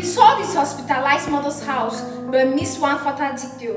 He saw this hospitalized mother's house, but missed one fatal detail.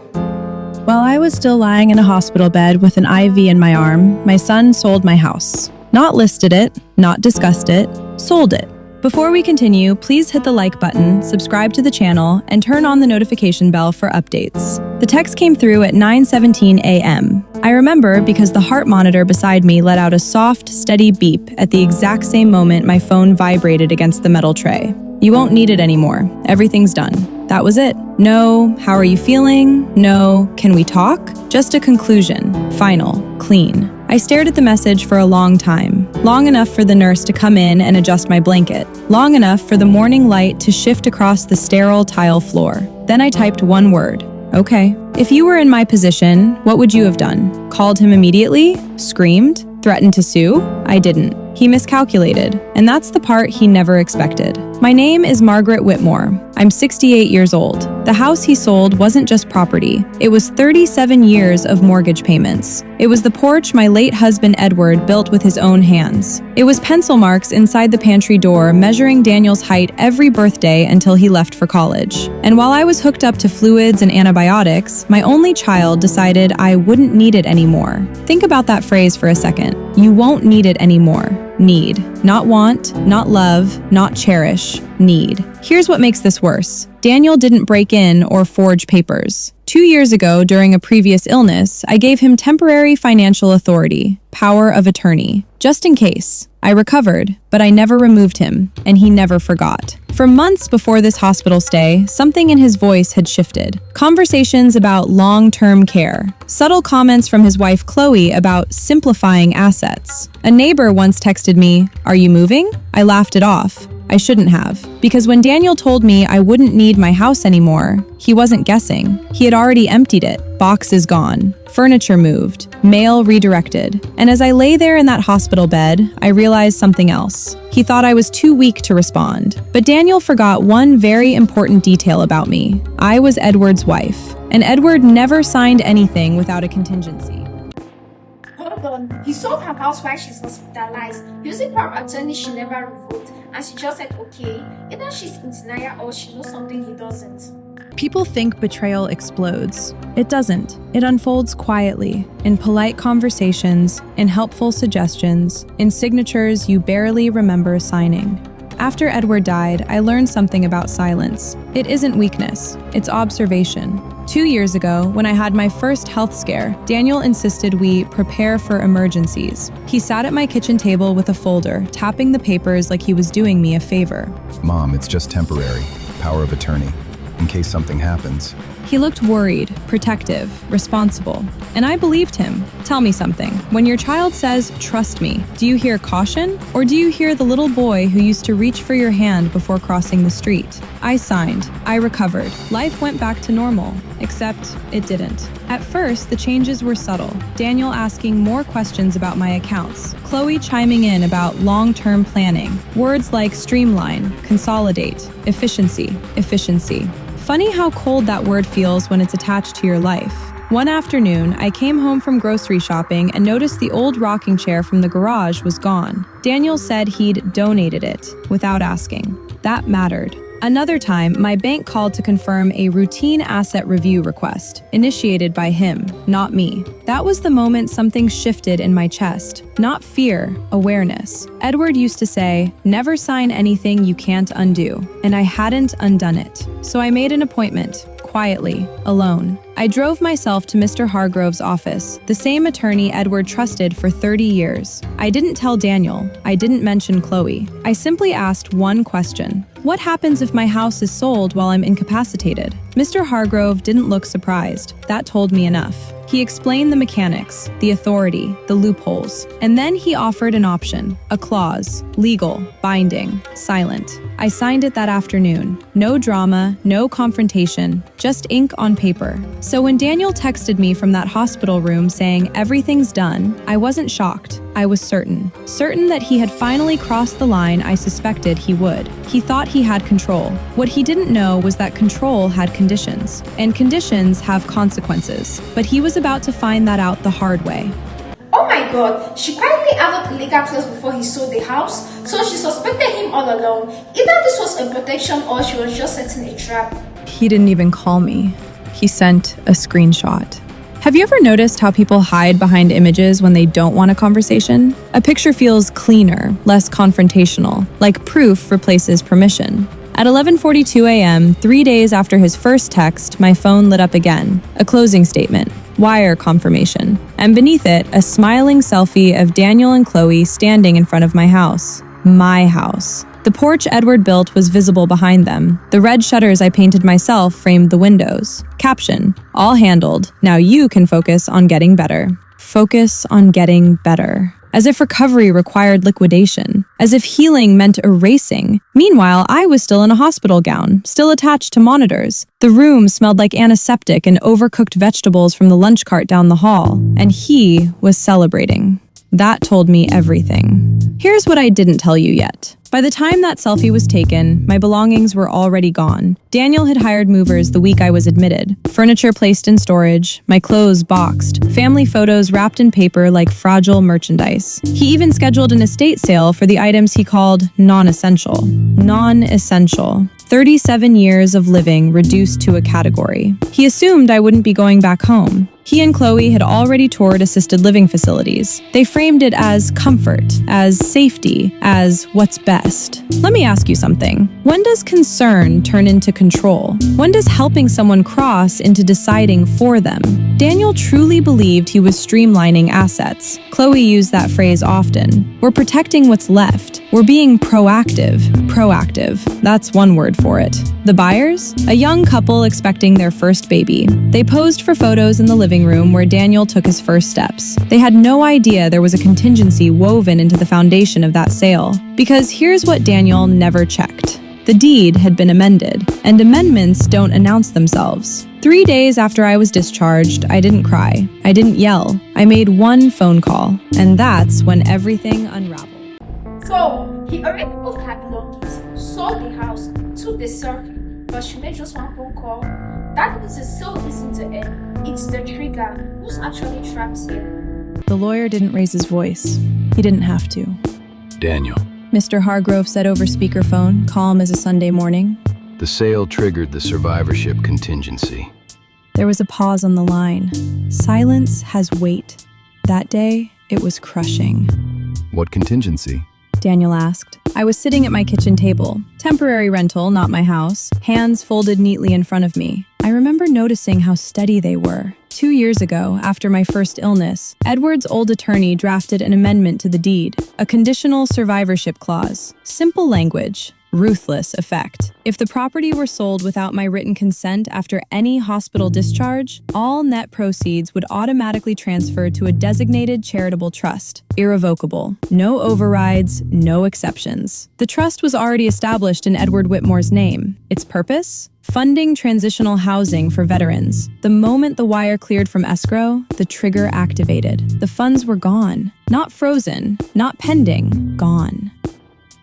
While I was still lying in a hospital bed with an IV in my arm, my son sold my house. Not listed it, not discussed it, sold it. Before we continue, please hit the like button, subscribe to the channel, and turn on the notification bell for updates. The text came through at 9:17 a.m. I remember because the heart monitor beside me let out a soft, steady beep at the exact same moment my phone vibrated against the metal tray. You won't need it anymore. Everything's done. That was it. No, how are you feeling? No, can we talk? Just a conclusion. Final. Clean. I stared at the message for a long time. Long enough for the nurse to come in and adjust my blanket. Long enough for the morning light to shift across the sterile tile floor. Then I typed one word. Okay. If you were in my position, what would you have done? Called him immediately? Screamed? Threatened to sue? I didn't. He miscalculated, and that's the part he never expected. My name is Margaret Whitmore. I'm 68 years old. The house he sold wasn't just property. It was 37 years of mortgage payments. It was the porch my late husband Edward built with his own hands. It was pencil marks inside the pantry door measuring Daniel's height every birthday until he left for college. And while I was hooked up to fluids and antibiotics, my only child decided I wouldn't need it anymore. Think about that phrase for a second. You won't need it anymore. Need. Not want, not love, not cherish. Need. Here's what makes this worse. Daniel didn't break in or forge papers. 2 years ago, during a previous illness, I gave him temporary financial authority, power of attorney, just in case. I recovered, but I never removed him, and he never forgot. For months before this hospital stay, something in his voice had shifted. Conversations about long-term care. Subtle comments from his wife Chloe about simplifying assets. A neighbor once texted me, "Are you moving?" I laughed it off. I shouldn't have. Because when Daniel told me I wouldn't need my house anymore, he wasn't guessing. He had already emptied it. Boxes gone. Furniture moved. Mail redirected. And as I lay there in that hospital bed, I realized something else. He thought I was too weak to respond. But Daniel forgot one very important detail about me. I was Edward's wife. And Edward never signed anything without a contingency. Hold on, he sold her house while she's hospitalized. Using power of attorney she never revoked, and she just said okay. Either she's in denial or she knows something he doesn't. People think betrayal explodes. It doesn't. It unfolds quietly, in polite conversations, in helpful suggestions, in signatures you barely remember signing. After Edward died, I learned something about silence. It isn't weakness, it's observation. 2 years ago, when I had my first health scare, Daniel insisted we prepare for emergencies. He sat at my kitchen table with a folder, tapping the papers like he was doing me a favor. Mom, it's just temporary. Power of attorney. In case something happens. He looked worried, protective, responsible, and I believed him. Tell me something. When your child says, "Trust me," do you hear caution? Or do you hear the little boy who used to reach for your hand before crossing the street? I signed. I recovered. Life went back to normal, except it didn't. At first, the changes were subtle. Daniel asking more questions about my accounts. Chloe chiming in about long-term planning. Words like streamline, consolidate, efficiency. Funny how cold that word feels when it's attached to your life. One afternoon, I came home from grocery shopping and noticed the old rocking chair from the garage was gone. Daniel said he'd donated it, without asking. That mattered. Another time, my bank called to confirm a routine asset review request, initiated by him, not me. That was the moment something shifted in my chest. Not fear, awareness. Edward used to say, "Never sign anything you can't undo," and I hadn't undone it. So I made an appointment, quietly, alone. I drove myself to Mr. Hargrove's office, the same attorney Edward trusted for 30 years. I didn't tell Daniel. I didn't mention Chloe. I simply asked one question. What happens if my house is sold while I'm incapacitated? Mr. Hargrove didn't look surprised. That told me enough. He explained the mechanics, the authority, the loopholes, and then he offered an option, a clause, legal, binding, silent. I signed it that afternoon. No drama, no confrontation, just ink on paper. So when Daniel texted me from that hospital room saying everything's done, I wasn't shocked. I was certain. Certain that he had finally crossed the line I suspected he would. He thought he had control. What he didn't know was that control had conditions, and conditions have consequences. But he was about to find that out the hard way. Oh my God, she quietly added illegal clause before he sold the house, so she suspected him all along. Either this was a protection or she was just setting a trap. He didn't even call me. He sent a screenshot. Have you ever noticed how people hide behind images when they don't want a conversation? A picture feels cleaner, less confrontational, like proof replaces permission. At 11:42 a.m., 3 days after his first text, my phone lit up again. A closing statement. Wire confirmation. And beneath it, a smiling selfie of Daniel and Chloe standing in front of my house. My house. The porch Edward built was visible behind them. The red shutters I painted myself framed the windows. Caption, all handled. Now you can focus on getting better. Focus on getting better. As if recovery required liquidation. As if healing meant erasing. Meanwhile, I was still in a hospital gown, still attached to monitors. The room smelled like antiseptic and overcooked vegetables from the lunch cart down the hall. And he was celebrating. That told me everything. Here's what I didn't tell you yet. By the time that selfie was taken, my belongings were already gone. Daniel had hired movers the week I was admitted. Furniture placed in storage, my clothes boxed, family photos wrapped in paper like fragile merchandise. He even scheduled an estate sale for the items he called non-essential. Non-essential. 37 years of living reduced to a category. He assumed I wouldn't be going back home. He and Chloe had already toured assisted living facilities. They framed it as comfort, as safety, as what's best. Let me ask you something. When does concern turn into control? When does helping someone cross into deciding for them? Daniel truly believed he was streamlining assets. Chloe used that phrase often. We're protecting what's left. We're being proactive. Proactive. That's one word for it. The buyers? A young couple expecting their first baby. They posed for photos in the living room where Daniel took his first steps. They had no idea there was a contingency woven into the foundation of that sale. Because here's what Daniel never checked. The deed had been amended, and amendments don't announce themselves. 3 days after I was discharged, I didn't cry. I didn't yell. I made one phone call, and that's when everything unraveled. So, he already moved her belongings, sold the house, took the selfie, but she made just one phone call. That means it's still isn't the end. It's the trigger. Who's actually trapped here? The lawyer didn't raise his voice. He didn't have to. Daniel, Mr. Hargrove said over speakerphone, calm as a Sunday morning. the sale triggered the survivorship contingency. There was a pause on the line. Silence has weight. That day, it was crushing. What contingency? Daniel asked. I was sitting at my kitchen table. Temporary rental, not my house. Hands folded neatly in front of me. I remember noticing how steady they were. 2 years ago, after my first illness, Edward's old attorney drafted an amendment to the deed, a conditional survivorship clause. Simple language, ruthless effect. If the property were sold without my written consent after any hospital discharge, all net proceeds would automatically transfer to a designated charitable trust. Irrevocable. No overrides, no exceptions. The trust was already established in Edward Whitmore's name. Its purpose? Funding transitional housing for veterans. The moment the wire cleared from escrow, the trigger activated. The funds were gone. Not frozen, not pending, gone.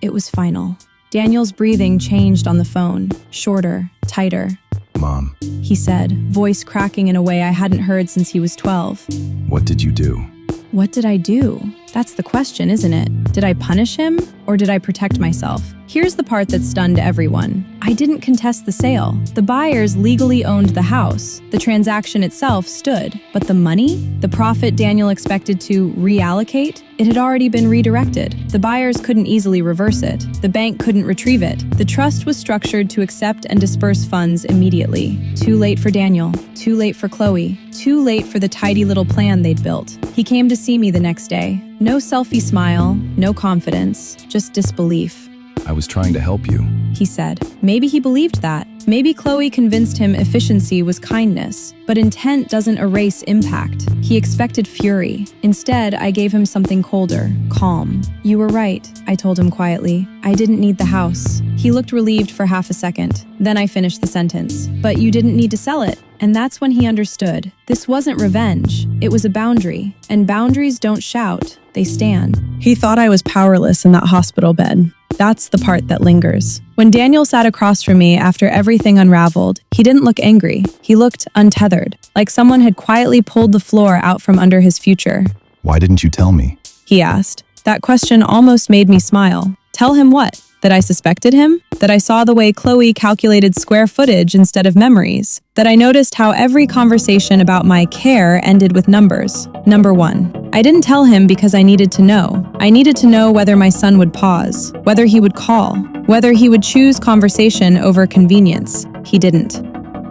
It was final. Daniel's breathing changed on the phone, shorter, tighter. Mom, He said, voice cracking in a way I hadn't heard since he was 12. what did you do? What did I do? That's the question, isn't it? Did I punish him, or did I protect myself? Here's the part that stunned everyone. I didn't contest the sale. The buyers legally owned the house. The transaction itself stood. But the money? The profit Daniel expected to reallocate? It had already been redirected. The buyers couldn't easily reverse it. The bank couldn't retrieve it. The trust was structured to accept and disperse funds immediately. Too late for Daniel. Too late for Chloe. Too late for the tidy little plan they'd built. He came to see me the next day. No selfie smile, no confidence, just disbelief. I was trying to help you. He said. Maybe he believed that. Maybe Chloe convinced him efficiency was kindness, but intent doesn't erase impact. He expected fury. Instead, I gave him something colder, calm. You were right, I told him quietly. I didn't need the house. He looked relieved for half a second. Then I finished the sentence. But you didn't need to sell it. And that's when he understood. This wasn't revenge. It was a boundary. And boundaries don't shout, they stand. He thought I was powerless in that hospital bed. That's the part that lingers. When Daniel sat across from me after everything unraveled, he didn't look angry. He looked untethered, like someone had quietly pulled the floor out from under his future. Why didn't you tell me? He asked. That question almost made me smile. Tell him what? That I suspected him? That I saw the way Chloe calculated square footage instead of memories? That I noticed how every conversation about my care ended with numbers? Number 1. I didn't tell him because I needed to know. I needed to know whether my son would pause, whether he would call, whether he would choose conversation over convenience. He didn't.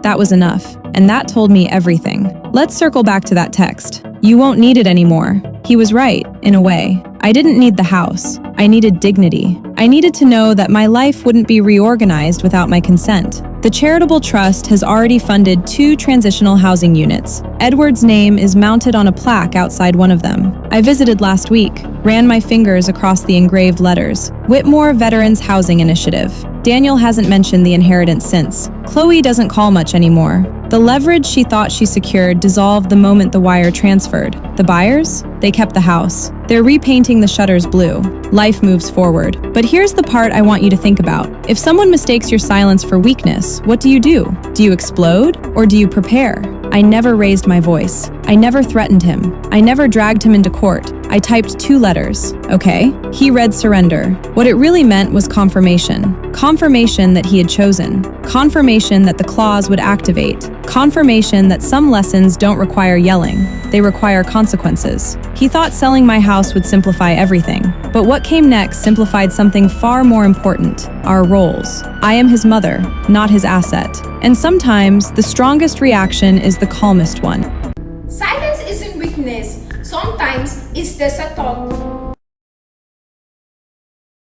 That was enough, and that told me everything. Let's circle back to that text. You won't need it anymore. He was right, in a way. I didn't need the house. I needed dignity. I needed to know that my life wouldn't be reorganized without my consent. The charitable trust has already funded 2 transitional housing units. Edward's name is mounted on a plaque outside one of them. I visited last week, ran my fingers across the engraved letters. Whitmore Veterans Housing Initiative. Daniel hasn't mentioned the inheritance since. Chloe doesn't call much anymore. The leverage she thought she secured dissolved the moment the wire transferred. The buyers? They kept the house. They're repainting the shutters blue. Life moves forward. But here's the part I want you to think about. If someone mistakes your silence for weakness, what do? Do you explode or do you prepare? I never raised my voice. I never threatened him. I never dragged him into court. I typed 2 letters, okay? He read surrender. What it really meant was confirmation. Confirmation that he had chosen. Confirmation that the clause would activate. Confirmation that some lessons don't require yelling. They require consequences. He thought selling my house would simplify everything. But what came next simplified something far more important: our roles. I am his mother, not his asset. And sometimes, the strongest reaction is the calmest one. Silence isn't weakness. Sometimes it's the setup.